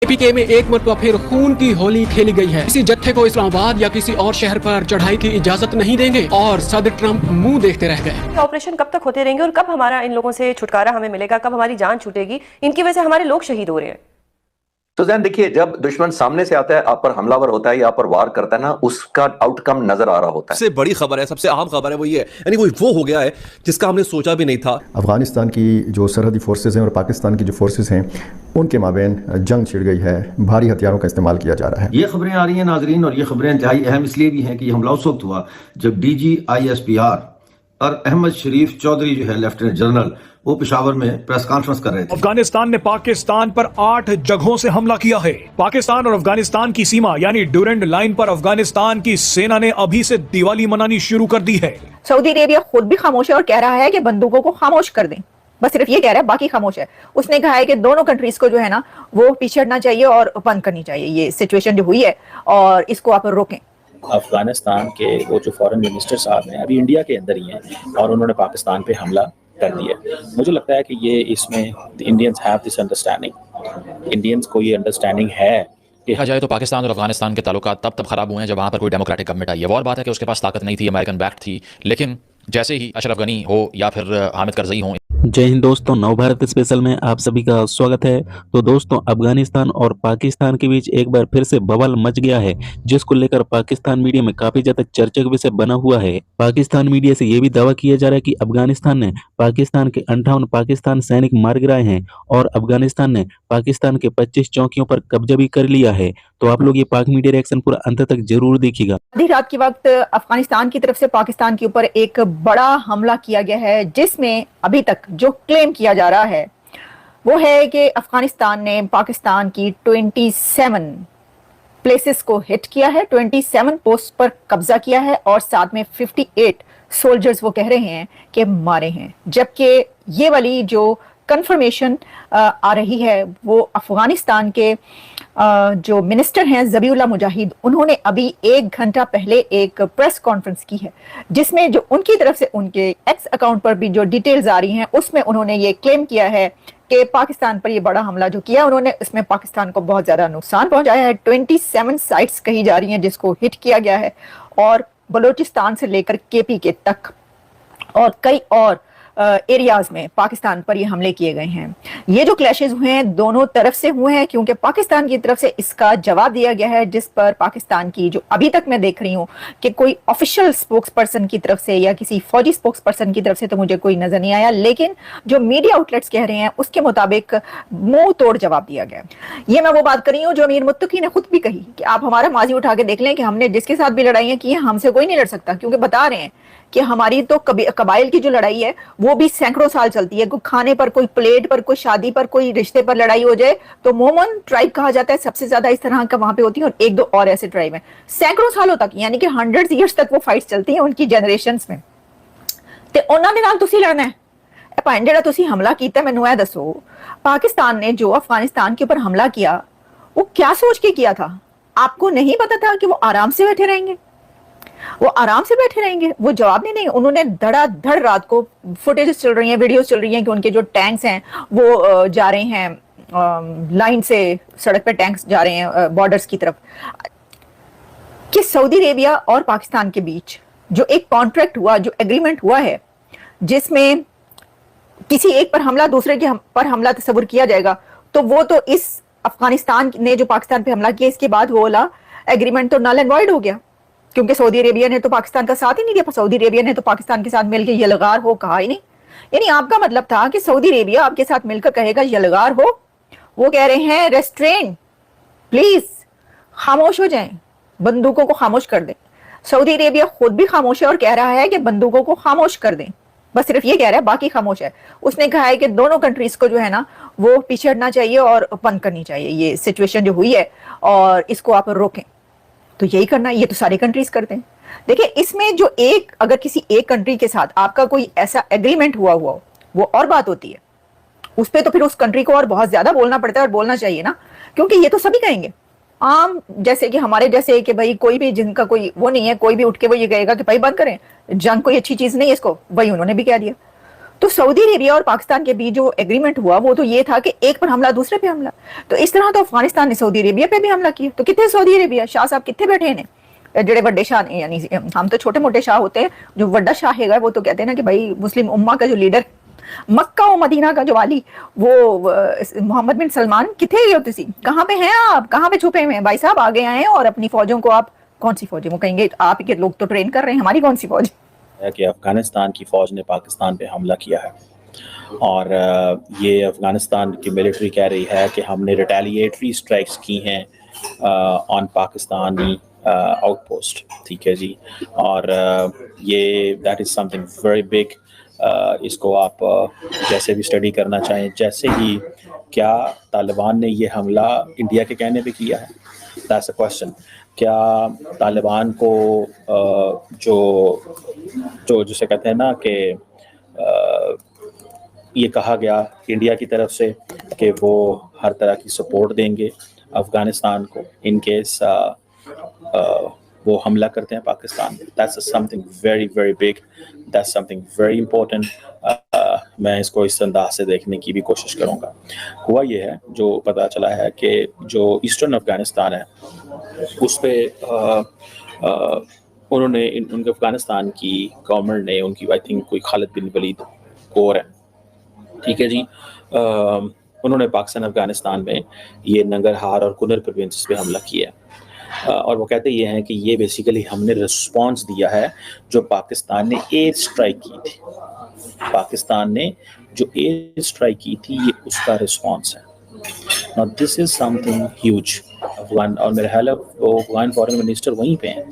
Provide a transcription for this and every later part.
पीके में एक मरतबा फिर खून की होली खेली गई है। किसी जत्थे को इस्लामाबाद या किसी और शहर पर चढ़ाई की इजाजत नहीं देंगे और सदर ट्रंप मुंह देखते रह गए। ऑपरेशन कब तक होते रहेंगे और कब हमारा इन लोगों से छुटकारा हमें मिलेगा, कब हमारी जान छूटेगी? इनकी वजह से हमारे लोग शहीद हो रहे हैं। तो जैन देखिए, जब दुश्मन सामने से आता है, आप पर हमलावर होता है या आप पर वार करता है ना, उसका आउटकम नजर आ रहा होता है। सबसे बड़ी खबर है, सबसे अहम खबर है वो ये है, यानी वो हो गया है जिसका हमने सोचा भी नहीं था। अफगानिस्तान की जो सरहदी फोर्सेस हैं और पाकिस्तान की जो फोर्सेस हैं उनके माबेन जंग छिड़ गई है, भारी हथियारों का इस्तेमाल किया जा रहा है। ये खबरें आ रही हैं नाजरीन, और ये खबरें इंतहाई अहम इसलिए भी हैं कि हमला उस वक्त हुआ जब DGISPR और अहमद शरीफ चौधरी जो है लेफ्टिनेंट जनरल, वो पेशावर में प्रेस कॉन्फ्रेंस कर रहे थे। अफगानिस्तान ने पाकिस्तान पर 8 जगहों से हमला किया है। पाकिस्तान और अफगानिस्तान की सीमा यानी ड्यूरेंट लाइन पर अफगानिस्तान की सेना ने अभी से दिवाली मनानी शुरू कर दी है। सऊदी अरेबिया खुद भी खामोश है और कह रहा है कि बंदूकों को खामोश कर दें, बस सिर्फ ये कह रहा है, बाकी खामोश है। उसने कहा है कि दोनों कंट्रीज को जो है ना वो पीछे हटना चाहिए और बंद करनी चाहिए ये सिचुएशन जो हुई है, और इसको आप रोकें। अफगानिस्तान के वो जो फॉरेन मिनिस्टर साहब हैं अभी इंडिया के अंदर ही हैं और उन्होंने पाकिस्तान पे हमला कर दिया। मुझे लगता है कि ये इसमें Indians have this understanding, Indians को ये अंडरस्टैंडिंग है। कहा जाए तो पाकिस्तान और अफगानिस्तान के ताल्लुकात तब खराब हुए हैं जब वहाँ पर कोई डेमोक्रेटिक गवर्नमेंट आई है। वो और बात है कि उसके पास ताकत नहीं थी, अमेरिकन बैक्ड थी, लेकिन जैसे ही अशरफ गनी हो या फिर हामिद करजई हो। जय हिंद दोस्तों, नवभारत स्पेशल में आप सभी का स्वागत है। तो दोस्तों, अफगानिस्तान और पाकिस्तान के बीच एक बार फिर से बवाल मच गया है, जिसको लेकर पाकिस्तान मीडिया में काफी ज्यादा चर्चा का विषय बना हुआ है। पाकिस्तान मीडिया से यह भी दावा किया जा रहा है कि अफगानिस्तान ने पाकिस्तान के 58 पाकिस्तान सैनिक मार गिराए हैं और अफगानिस्तान ने पाकिस्तान के 25 चौकियों पर कब्जा भी कर लिया है। तो आप लोग ये पाक मीडिया रिएक्शन पूरा अंत तक जरूर देखिएगा। आधी रात के वक्त अफगानिस्तान की तरफ से पाकिस्तान के ऊपर एक बड़ा हमला किया गया है, जिसमें अभी तक जो क्लेम किया जा रहा है वो है कि अफगानिस्तान ने पाकिस्तान की 27 प्लेसेस को हिट किया है, 27 पोस्ट पर कब्जा किया है और साथ में 58 सोल्जर्स वो कह रहे हैं कि मारे हैं। जबकि ये वाली जो कंफर्मेशन आ रही है वो अफगानिस्तान के जो मिनिस्टर हैं ज़बीउल्लाह मुजाहिद, उन्होंने अभी 1 घंटा पहले एक प्रेस कॉन्फ्रेंस की है, जिसमें जो उनकी तरफ से उनके एक्स अकाउंट पर भी जो डिटेल्स आ रही हैं उसमें उन्होंने ये क्लेम किया है कि पाकिस्तान पर ये बड़ा हमला जो किया उन्होंने, इसमें पाकिस्तान को बहुत ज्यादा नुकसान पहुंचाया है। 27 साइट्स कही जा रही हैं जिसको हिट किया गया है, और बलूचिस्तान से लेकर KPK तक और कई और एरियाज में पाकिस्तान पर ये हमले किए गए हैं। ये जो क्लैशेस हुए हैं दोनों तरफ से हुए हैं, क्योंकि पाकिस्तान की तरफ से इसका जवाब दिया गया है, जिस पर पाकिस्तान की जो अभी तक मैं देख रही हूँ कि कोई ऑफिशियल स्पोक्स पर्सन की तरफ से या किसी फौजी स्पोक्स पर्सन की तरफ से तो मुझे कोई नजर नहीं आया, लेकिन जो मीडिया आउटलेट्स कह रहे हैं उसके मुताबिक मुंह तोड़ जवाब दिया गया। ये मैं वो बात कर रही हूँ जो अमीर मुत्तकी ने खुद भी कही कि आप हमारा माजी उठा के देख लें कि हमने जिसके साथ भी लड़ाइयाँ की हैं हमसे कोई नहीं लड़ सकता, क्योंकि बता रहे हैं कि हमारी तो कबाइल की जो लड़ाई है वो भी सैकड़ों साल चलती है। कोई खाने पर, कोई प्लेट पर, कोई शादी पर, कोई रिश्ते पर लड़ाई हो जाए तो मोमन ट्राइब कहा जाता है सबसे ज्यादा इस तरह का वहां पे होती है, और 1-2 और ऐसे ट्राइब हैं सैकड़ों सालों तक, यानी कि 100 ईयर्स तक वो फाइट्स चलती हैं उनकी जनरेशंस में। ते उन्हां दे नाल तुसी लड़ना है भाई, जेड़ा तुसी हमला कीता, मैनूं ए दसो पाकिस्तान ने जो अफगानिस्तान के ऊपर हमला किया वो क्या सोच के किया था? आपको नहीं पता था कि वो आराम से बैठे रहेंगे? वो आराम से बैठे रहेंगे? वो जवाब नहीं। उन्होंने धड़ाधड़ रात को फुटेजेस चल रही हैं, वीडियोस चल रही हैं कि उनके जो टैंक्स हैं वो जा रहे हैं लाइन से, सड़क पे टैंक्स जा रहे हैं बॉर्डर्स की तरफ। कि सऊदी अरेबिया और पाकिस्तान के बीच जो एक कॉन्ट्रैक्ट हुआ, जो एग्रीमेंट हुआ है, जिसमें किसी एक पर हमला दूसरे के पर हमला तस्वुर किया जाएगा, तो वो तो इस अफगानिस्तान ने जो पाकिस्तान पे हमला किया इसके बाद वो वाला एग्रीमेंट तो नल एंड वॉइड हो गया, क्योंकि सऊदी अरेबिया ने तो पाकिस्तान का साथ ही नहीं दिया। सऊदी अरेबिया ने तो पाकिस्तान के साथ मिलकर यलगार हो कहा ही नहीं। यानी आपका मतलब था कि सऊदी अरेबिया आपके साथ मिलकर कहेगा यलगार हो, वो कह रहे हैं रेस्ट्रेन, प्लीज खामोश हो जाएं, बंदूकों को खामोश कर दें। सऊदी अरेबिया खुद भी खामोश है और कह रहा है कि बंदूकों को खामोश कर दें, बस सिर्फ ये कह रहा है, बाकी खामोश है। उसने कहा है कि दोनों कंट्रीज को जो है ना वो पीछे हटना चाहिए और बंद करनी चाहिए ये सिचुएशन जो हुई है, और इसको आप रोकें। तो यही करना है, ये तो सारी कंट्रीज करते हैं। देखिए, इसमें जो एक, अगर किसी एक कंट्री के साथ आपका कोई ऐसा एग्रीमेंट हुआ वो और बात होती है, उस पर तो फिर उस कंट्री को और बहुत ज्यादा बोलना पड़ता है, और बोलना चाहिए ना, क्योंकि ये तो सभी कहेंगे। आम जैसे कि हमारे जैसे कि भाई कोई भी जिनका कोई वो नहीं है, कोई भी उठ के वो ये कहेगा कि भाई बंद करें, जंग कोई अच्छी चीज नहीं है, इसको वही उन्होंने भी कह दिया। तो सऊदी अरेबिया और पाकिस्तान के बीच जो एग्रीमेंट हुआ वो तो ये था कि एक पर हमला दूसरे पे हमला। तो इस तरह तो अफगानिस्तान ने सऊदी अरेबिया पे भी हमला किया। तो कितने सऊदी अरेबिया शाह साहब कितने बैठे हैं जेड़े बड़े शाह ने, यानी हम तो छोटे मोटे शाह होते हैं, जो बड़ा शाह है वो तो कहते हैं ना कि भाई मुस्लिम उम्मा का जो लीडर, मक्का और मदीना का जो वाली, वो मोहम्मद बिन सलमान कितने हो तुसी, कहाँ पे हैं आप, कहाँ पे छुपे हुए हैं भाई साहब, आगे आए और अपनी फौजों को, आप कौन सी फौज है वो कहेंगे आप के लोग तो ट्रेन कर रहे हैं, हमारी कौन सी फौज है कि अफगानिस्तान की फौज ने पाकिस्तान पे हमला किया है और ये अफगानिस्तान की मिलिट्री कह रही है कि हमने रिटेलिएटरी स्ट्राइक्स की हैं ऑन पाकिस्तानी आउटपोस्ट, ठीक है जी। और ये that is something very big. इसको आप जैसे भी स्टडी करना चाहें, जैसे ही क्या तालिबान ने ये हमला इंडिया के कहने पे किया है, दैट्स अ क्वेश्चन। क्या तालिबान को जो जिसे कहते हैं ना कि ये कहा गया इंडिया की तरफ से कि वो हर तरह की सपोर्ट देंगे अफगानिस्तान को इन केस वो हमला करते हैं पाकिस्तान में, that's something very very big, that's something very important. मैं इसको इस अंदाज से देखने की भी कोशिश करूँगा। हुआ ये है, जो पता चला है कि जो ईस्टर्न अफगानिस्तान है उस पर उन्होंने उनके अफगानिस्तान की गवर्नमेंट ने उनकी आई थिंक कोई खालिद बिन वलीद कोर है, ठीक है जी, उन्होंने पाकिस्तान अफगानिस्तान में ये नंगरहार और कुनर प्रोविंसेस पे हमला किया और वो कहते ये हैं कि ये बेसिकली हमने रिस्पांस दिया है जो पाकिस्तान ने एयर स्ट्राइक की थी। पाकिस्तान ने जो एयर स्ट्राइक की थी ये उसका रिस्पांस है। Now this is something huge. Afghan और मेरे ख्याल वो अफगान फॉरेन मिनिस्टर वहीं पे हैं,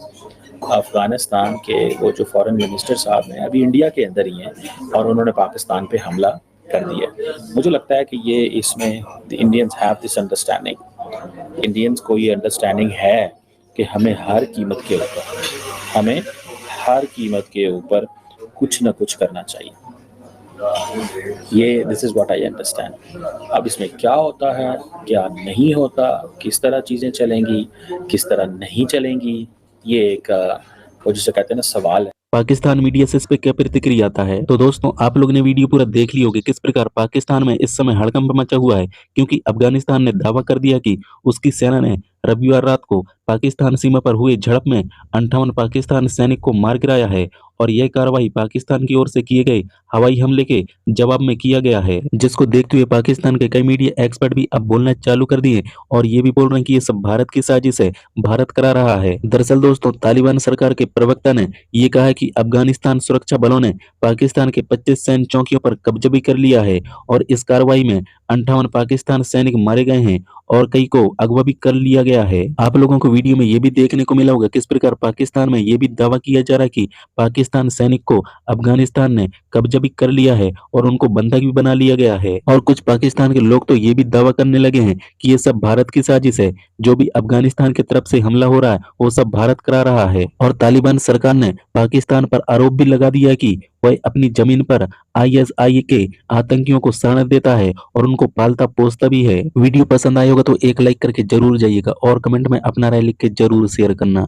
अफगानिस्तान के वो जो फॉरेन मिनिस्टर साहब हैं अभी इंडिया के अंदर ही हैं और उन्होंने पाकिस्तान पे हमला कर दिया। मुझे लगता है कि ये इसमें the Indians have this understanding, Indians को ये अंडरस्टैंडिंग है कि हमें हर कीमत के ऊपर कुछ ना कुछ करना चाहिए। ये this is what I understand. अब इसमें क्या होता है क्या नहीं होता, किस तरह चीज़ें चलेंगी किस तरह नहीं चलेंगी, ये एक वो जिसे कहते हैं ना सवाल है। पाकिस्तान मीडिया से इस पे क्या प्रतिक्रिया आता है? तो दोस्तों आप लोग ने वीडियो पूरा देख ली होगी किस प्रकार पाकिस्तान में इस समय हड़कंप मचा हुआ है, क्योंकि अफगानिस्तान ने दावा कर दिया कि उसकी सेना ने रविवार रात को पाकिस्तान सीमा पर हुए झड़प में 58 पाकिस्तान सैनिक को मार गिराया है और यह कार्रवाई पाकिस्तान की ओर से किए गए हवाई हमले के जवाब में किया गया है, जिसको देखते हुए पाकिस्तान के कई मीडिया एक्सपर्ट भी अब बोलना चालू कर दिए और ये भी बोल रहे हैं कि ये सब भारत की साजिश है, भारत करा रहा है। दरअसल दोस्तों तालिबान सरकार के प्रवक्ता ने ये कहा है कि अफगानिस्तान सुरक्षा बलों ने पाकिस्तान के 25 सैन्य चौकियों पर कब्जा भी कर लिया है और इस कार्रवाई में 58 पाकिस्तान सैनिक मारे गए हैं और कई को अगवा भी कर लिया गया है। आप लोगों को वीडियो में ये भी देखने को मिला होगा किस प्रकार पाकिस्तान में ये भी दावा किया जा रहा है कि पाकिस्तान सैनिक को अफगानिस्तान ने कब्जा भी कर लिया है और उनको बंधक भी बना लिया गया है। और कुछ पाकिस्तान के लोग तो ये भी दावा करने लगे हैं कि ये सब भारत की साजिश है, जो भी अफगानिस्तान की तरफ से हमला हो रहा है वो सब भारत करा रहा है। और तालिबान सरकार ने पाकिस्तान पर आरोप भी लगा दिया है कि वह अपनी जमीन पर ISI के आतंकियों को शरण देता है और उनको पालता पोसता भी है। वीडियो पसंद आया होगा तो एक लाइक करके जरूर जाइएगा और कमेंट में अपना राय लिख के जरूर शेयर करना।